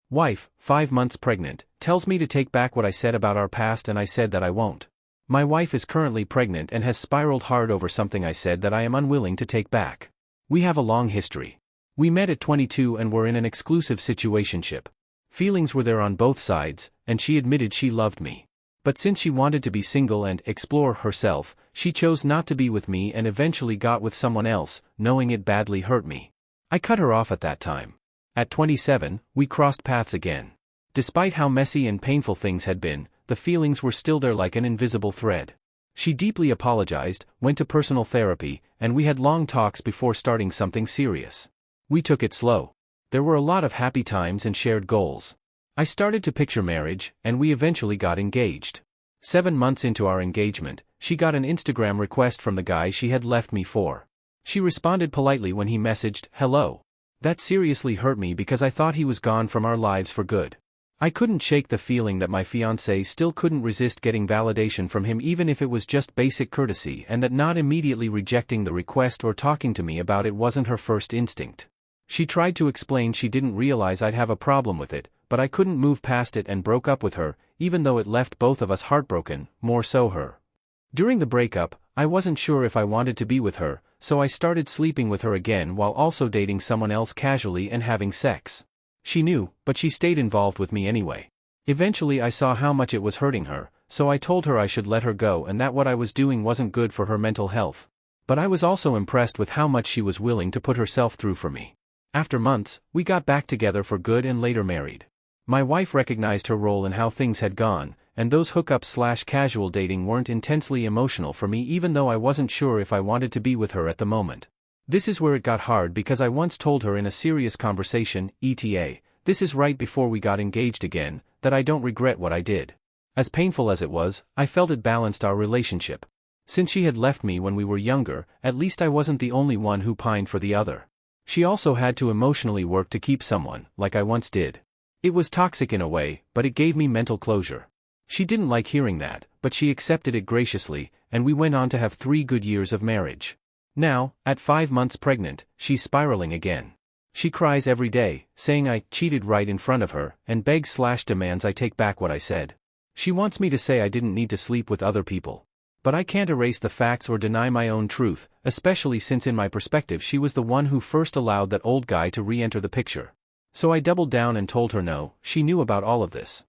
Wife, 5 months pregnant, tells me to take back what I said about our past and I said that I won't. My wife is currently pregnant and has spiraled hard over something I said that I am unwilling to take back. We have a long history. We met at 22 and were in an exclusive situationship. Feelings were there on both sides, and she admitted she loved me. But since she wanted to be single and explore herself, she chose not to be with me and eventually got with someone else, knowing it badly hurt me. I cut her off at that time. At 27, we crossed paths again. Despite how messy and painful things had been, the feelings were still there like an invisible thread. She deeply apologized, went to personal therapy, and we had long talks before starting something serious. We took it slow. There were a lot of happy times and shared goals. I started to picture marriage, and we eventually got engaged. 7 months into our engagement, she got an Instagram request from the guy she had left me for. She responded politely when he messaged, "Hello." That seriously hurt me because I thought he was gone from our lives for good. I couldn't shake the feeling that my fiancé still couldn't resist getting validation from him even if it was just basic courtesy, and that not immediately rejecting the request or talking to me about it wasn't her first instinct. She tried to explain she didn't realize I'd have a problem with it, but I couldn't move past it and broke up with her, even though it left both of us heartbroken, more so her. During the breakup, I wasn't sure if I wanted to be with her, so I started sleeping with her again while also dating someone else casually and having sex. She knew, but she stayed involved with me anyway. Eventually I saw how much it was hurting her, so I told her I should let her go and that what I was doing wasn't good for her mental health. But I was also impressed with how much she was willing to put herself through for me. After months, we got back together for good and later married. My wife recognized her role in how things had gone, and those hookups/casual dating weren't intensely emotional for me even though I wasn't sure if I wanted to be with her at the moment. This is where it got hard because I once told her in a serious conversation, this is right before we got engaged again, that I don't regret what I did. As painful as it was, I felt it balanced our relationship. Since she had left me when we were younger, at least I wasn't the only one who pined for the other. She also had to emotionally work to keep someone, like I once did. It was toxic in a way, but it gave me mental closure. She didn't like hearing that, but she accepted it graciously, and we went on to have 3 good years of marriage. Now, at 5 months pregnant, she's spiraling again. She cries every day, saying I cheated right in front of her, and begs/demands I take back what I said. She wants me to say I didn't need to sleep with other people. But I can't erase the facts or deny my own truth, especially since in my perspective she was the one who first allowed that old guy to re-enter the picture. So I doubled down and told her no, she knew about all of this.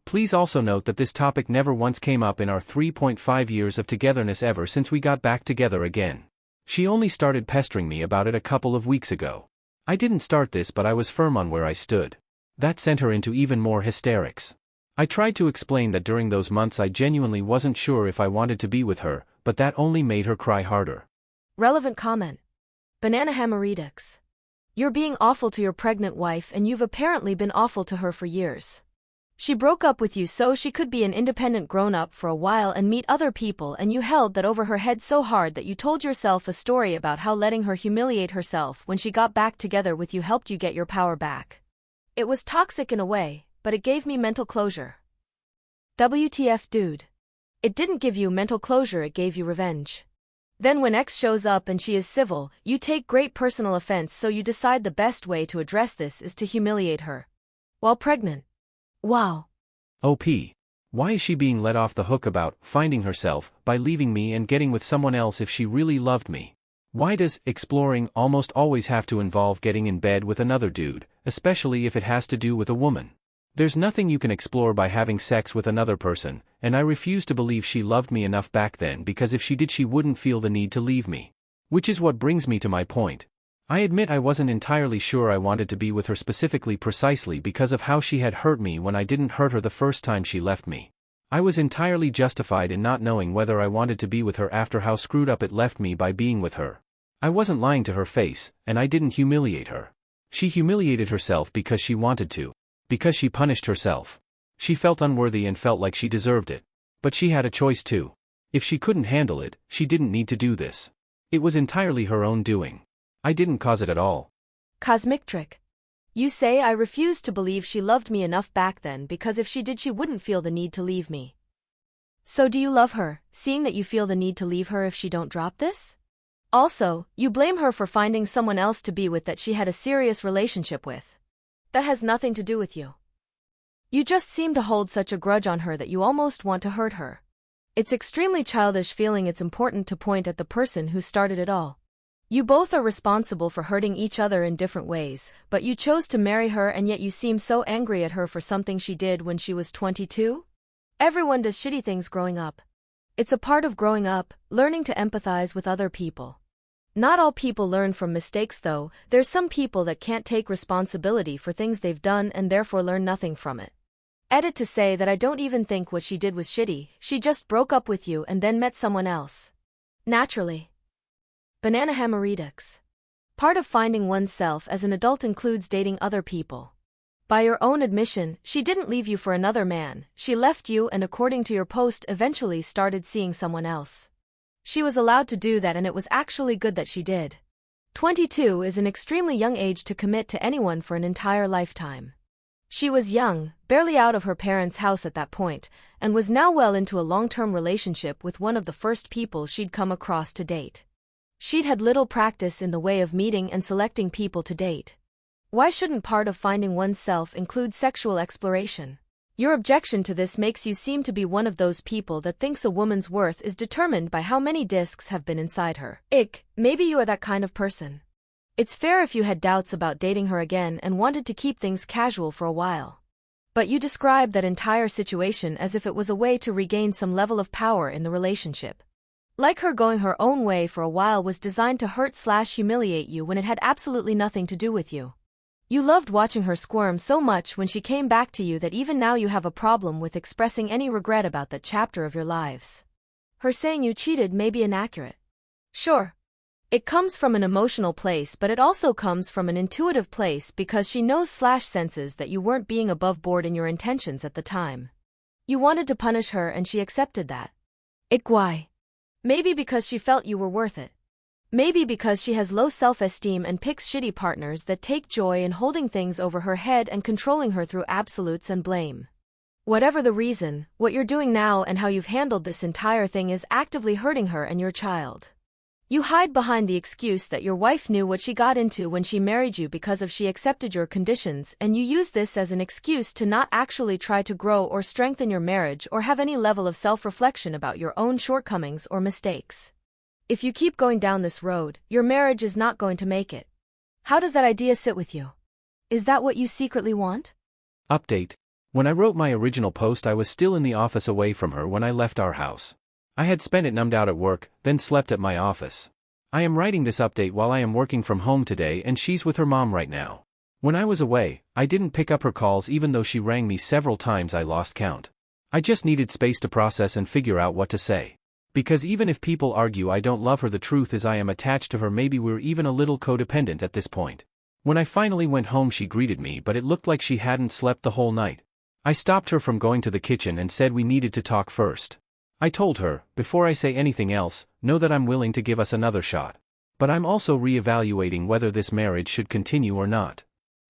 Please also note that this topic never once came up in our 3.5 years of togetherness ever since we got back together again. She only started pestering me about it a couple of weeks ago. I didn't start this, but I was firm on where I stood. That sent her into even more hysterics. I tried to explain that during those months I genuinely wasn't sure if I wanted to be with her, but that only made her cry harder. Relevant comment. Banana Hemorrhoidics. You're being awful to your pregnant wife and you've apparently been awful to her for years. She broke up with you so she could be an independent grown-up for a while and meet other people, and you held that over her head so hard that you told yourself a story about how letting her humiliate herself when she got back together with you helped you get your power back. It was toxic in a way, but it gave me mental closure. WTF dude. It didn't give you mental closure, it gave you revenge. Then when X shows up and she is civil, you take great personal offense, so you decide the best way to address this is to humiliate her. While pregnant. Wow. OP. Why is she being let off the hook about finding herself by leaving me and getting with someone else if she really loved me? Why does exploring almost always have to involve getting in bed with another dude, especially if it has to do with a woman? There's nothing you can explore by having sex with another person, and I refuse to believe she loved me enough back then, because if she did she wouldn't feel the need to leave me. Which is what brings me to my point. I admit I wasn't entirely sure I wanted to be with her specifically precisely because of how she had hurt me when I didn't hurt her the first time she left me. I was entirely justified in not knowing whether I wanted to be with her after how screwed up it left me by being with her. I wasn't lying to her face, and I didn't humiliate her. She humiliated herself because she wanted to. Because she punished herself. She felt unworthy and felt like she deserved it. But she had a choice too. If she couldn't handle it, she didn't need to do this. It was entirely her own doing. I didn't cause it at all. Cosmic trick. You say I refused to believe she loved me enough back then because if she did she wouldn't feel the need to leave me. So do you love her, seeing that you feel the need to leave her if she don't drop this? Also, you blame her for finding someone else to be with that she had a serious relationship with. That has nothing to do with you. You just seem to hold such a grudge on her that you almost want to hurt her. It's extremely childish feeling it's important to point at the person who started it all. You both are responsible for hurting each other in different ways, but you chose to marry her and yet you seem so angry at her for something she did when she was 22? Everyone does shitty things growing up. It's a part of growing up, learning to empathize with other people. Not all people learn from mistakes though. There's some people that can't take responsibility for things they've done and therefore learn nothing from it. Edit to say that I don't even think what she did was shitty, she just broke up with you and then met someone else. Naturally. Banana Hammer Redux. Part of finding oneself as an adult includes dating other people. By your own admission, she didn't leave you for another man, she left you and according to your post eventually started seeing someone else. She was allowed to do that and it was actually good that she did. 22 is an extremely young age to commit to anyone for an entire lifetime. She was young, barely out of her parents' house at that point, and was now well into a long-term relationship with one of the first people she'd come across to date. She'd had little practice in the way of meeting and selecting people to date. Why shouldn't part of finding oneself include sexual exploration? Your objection to this makes you seem to be one of those people that thinks a woman's worth is determined by how many discs have been inside her. Maybe you are that kind of person. It's fair if you had doubts about dating her again and wanted to keep things casual for a while. But you described that entire situation as if it was a way to regain some level of power in the relationship. Like her going her own way for a while was designed to hurt/humiliate you when it had absolutely nothing to do with you. You loved watching her squirm so much when she came back to you that even now you have a problem with expressing any regret about that chapter of your lives. Her saying you cheated may be inaccurate. Sure. It comes from an emotional place, but it also comes from an intuitive place because she knows/senses that you weren't being above board in your intentions at the time. You wanted to punish her and she accepted that. Why? Maybe because she felt you were worth it. Maybe because she has low self-esteem and picks shitty partners that take joy in holding things over her head and controlling her through absolutes and blame. Whatever the reason, what you're doing now and how you've handled this entire thing is actively hurting her and your child. You hide behind the excuse that your wife knew what she got into when she married you because of she accepted your conditions, and you use this as an excuse to not actually try to grow or strengthen your marriage or have any level of self-reflection about your own shortcomings or mistakes. If you keep going down this road, your marriage is not going to make it. How does that idea sit with you? Is that what you secretly want? Update. When I wrote my original post, I was still in the office away from her when I left our house. I had spent it numbed out at work, then slept at my office. I am writing this update while I am working from home today and she's with her mom right now. When I was away, I didn't pick up her calls even though she rang me several times. I lost count. I just needed space to process and figure out what to say. Because even if people argue I don't love her, the truth is I am attached to her. Maybe we're even a little codependent at this point. When I finally went home, she greeted me, but it looked like she hadn't slept the whole night. I stopped her from going to the kitchen and said we needed to talk first. I told her, before I say anything else, know that I'm willing to give us another shot. But I'm also re-evaluating whether this marriage should continue or not.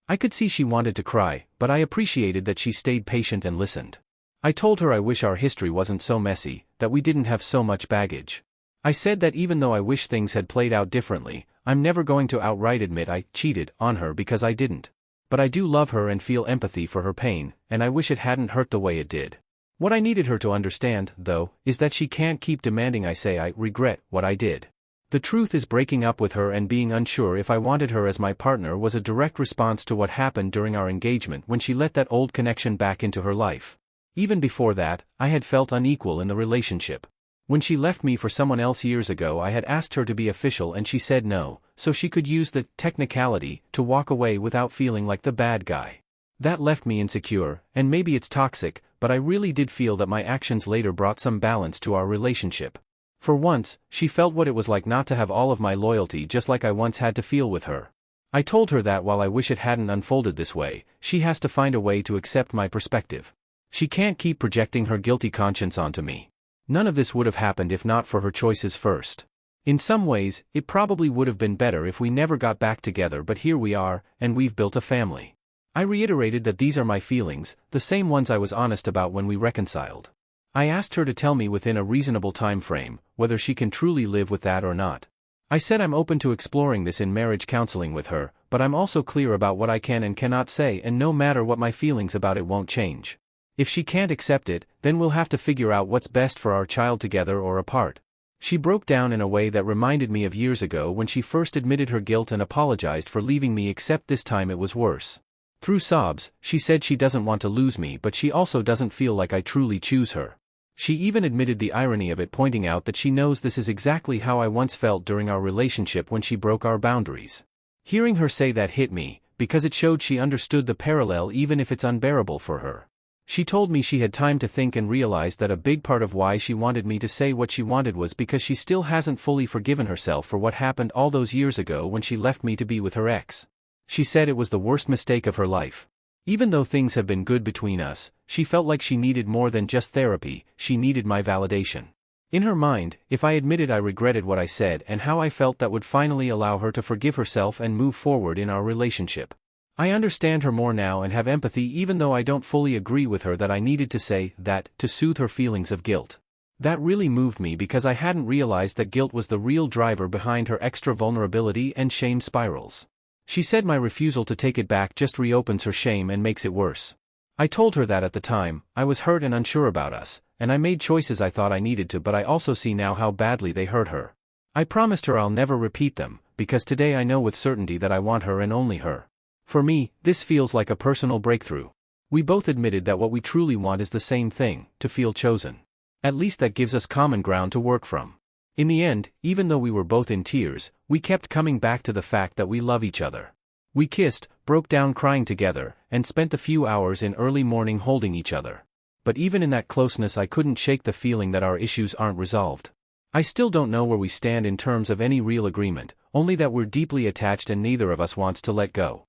I could see she wanted to cry, but I appreciated that she stayed patient and listened. I told her I wish our history wasn't so messy, that we didn't have so much baggage. I said that even though I wish things had played out differently, I'm never going to outright admit I cheated on her because I didn't. But I do love her and feel empathy for her pain, and I wish it hadn't hurt the way it did. What I needed her to understand, though, is that she can't keep demanding I say I regret what I did. The truth is, breaking up with her and being unsure if I wanted her as my partner was a direct response to what happened during our engagement when she let that old connection back into her life. Even before that, I had felt unequal in the relationship. When she left me for someone else years ago, I had asked her to be official and she said no, so she could use the technicality to walk away without feeling like the bad guy. That left me insecure, and maybe it's toxic, but I really did feel that my actions later brought some balance to our relationship. For once, she felt what it was like not to have all of my loyalty, just like I once had to feel with her. I told her that while I wish it hadn't unfolded this way, she has to find a way to accept my perspective. She can't keep projecting her guilty conscience onto me. None of this would have happened if not for her choices first. In some ways, it probably would have been better if we never got back together, but here we are, and we've built a family. I reiterated that these are my feelings, the same ones I was honest about when we reconciled. I asked her to tell me within a reasonable time frame whether she can truly live with that or not. I said I'm open to exploring this in marriage counseling with her, but I'm also clear about what I can and cannot say, and no matter what my feelings about it won't change. If she can't accept it, then we'll have to figure out what's best for our child together or apart. She broke down in a way that reminded me of years ago when she first admitted her guilt and apologized for leaving me, except this time it was worse. Through sobs, she said she doesn't want to lose me, but she also doesn't feel like I truly choose her. She even admitted the irony of it, pointing out that she knows this is exactly how I once felt during our relationship when she broke our boundaries. Hearing her say that hit me, because it showed she understood the parallel even if it's unbearable for her. She told me she had time to think and realized that a big part of why she wanted me to say what she wanted was because she still hasn't fully forgiven herself for what happened all those years ago when she left me to be with her ex. She said it was the worst mistake of her life. Even though things have been good between us, she felt like she needed more than just therapy, she needed my validation. In her mind, if I admitted I regretted what I said and how I felt, that would finally allow her to forgive herself and move forward in our relationship. I understand her more now and have empathy, even though I don't fully agree with her that I needed to say that to soothe her feelings of guilt. That really moved me because I hadn't realized that guilt was the real driver behind her extra vulnerability and shame spirals. She said my refusal to take it back just reopens her shame and makes it worse. I told her that at the time, I was hurt and unsure about us, and I made choices I thought I needed to, but I also see now how badly they hurt her. I promised her I'll never repeat them, because today I know with certainty that I want her and only her. For me, this feels like a personal breakthrough. We both admitted that what we truly want is the same thing, to feel chosen. At least that gives us common ground to work from. In the end, even though we were both in tears, we kept coming back to the fact that we love each other. We kissed, broke down crying together, and spent the few hours in early morning holding each other. But even in that closeness, I couldn't shake the feeling that our issues aren't resolved. I still don't know where we stand in terms of any real agreement, only that we're deeply attached and neither of us wants to let go.